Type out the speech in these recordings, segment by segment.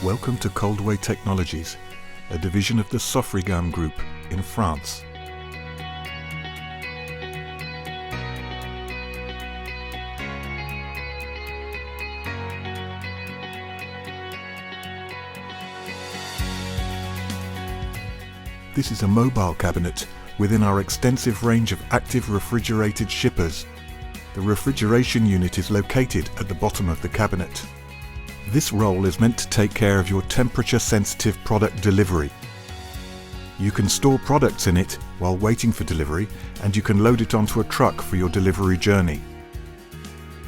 Welcome to Coldway Technologies, a division of the Sofrigam Group in France. This is a mobile cabinet within our extensive range of active refrigerated shippers. The refrigeration unit is located at the bottom of the cabinet. This roll is meant to take care of your temperature-sensitive product delivery. You can store products in it while waiting for delivery, and you can load it onto a truck for your delivery journey.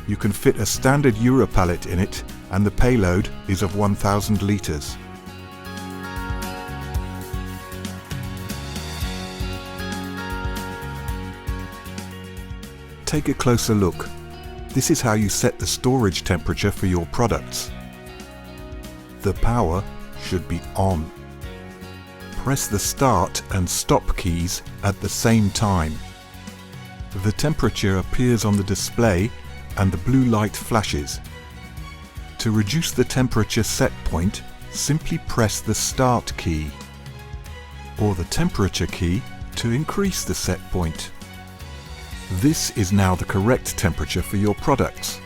You can fit a standard Euro pallet in it, and the payload is of 1,000 litres. Take a closer look. This is how you set the storage temperature for your products. The power should be on. Press the start and stop keys at the same time. The temperature appears on the display and the blue light flashes. To reduce the temperature set point, simply press the start key, or the temperature key to increase the set point. This is now the correct temperature for your products.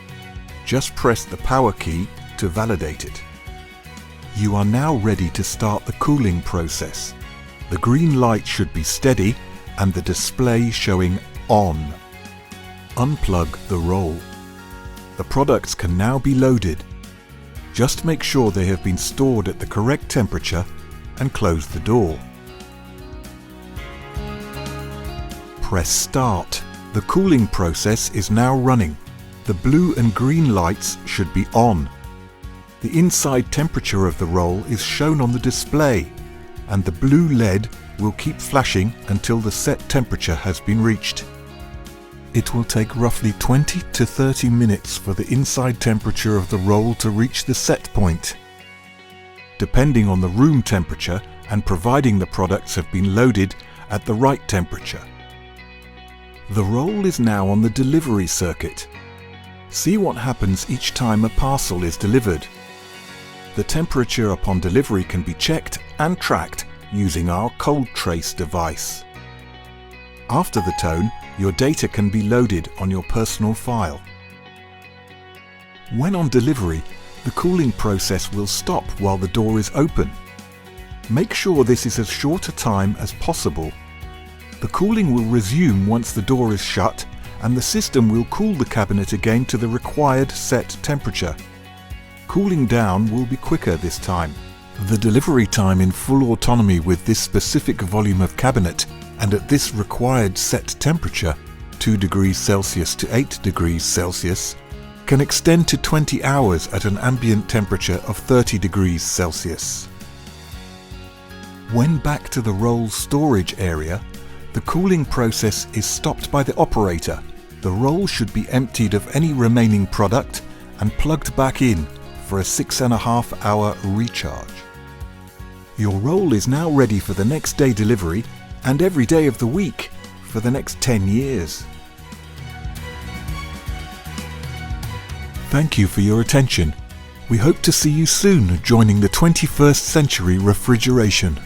Just press the power key to validate it. You are now ready to start the cooling process. The green light should be steady and the display showing on. Unplug the roll. The products can now be loaded. Just make sure they have been stored at the correct temperature and close the door. Press start. The cooling process is now running. The blue and green lights should be on. The inside temperature of the roll is shown on the display, and the blue LED will keep flashing until the set temperature has been reached. It will take roughly 20 to 30 minutes for the inside temperature of the roll to reach the set point, depending on the room temperature and providing the products have been loaded at the right temperature. The roll is now on the delivery circuit. See what happens each time a parcel is delivered. The temperature upon delivery can be checked and tracked using our Cold Trace device. After the tone, your data can be loaded on your personal file. When on delivery, the cooling process will stop while the door is open. Make sure this is as short a time as possible. The cooling will resume once the door is shut, and the system will cool the cabinet again to the required set temperature. Cooling down will be quicker this time. The delivery time in full autonomy with this specific volume of cabinet and at this required set temperature, 2 degrees Celsius to 8 degrees Celsius, can extend to 20 hours at an ambient temperature of 30 degrees Celsius. When back to the roll storage area, the cooling process is stopped by the operator. The roll should be emptied of any remaining product and plugged back in for a 6.5 hour recharge. Your roll is now ready for the next day delivery and every day of the week for the next 10 years. Thank you for your attention. We hope to see you soon joining the 21st century refrigeration.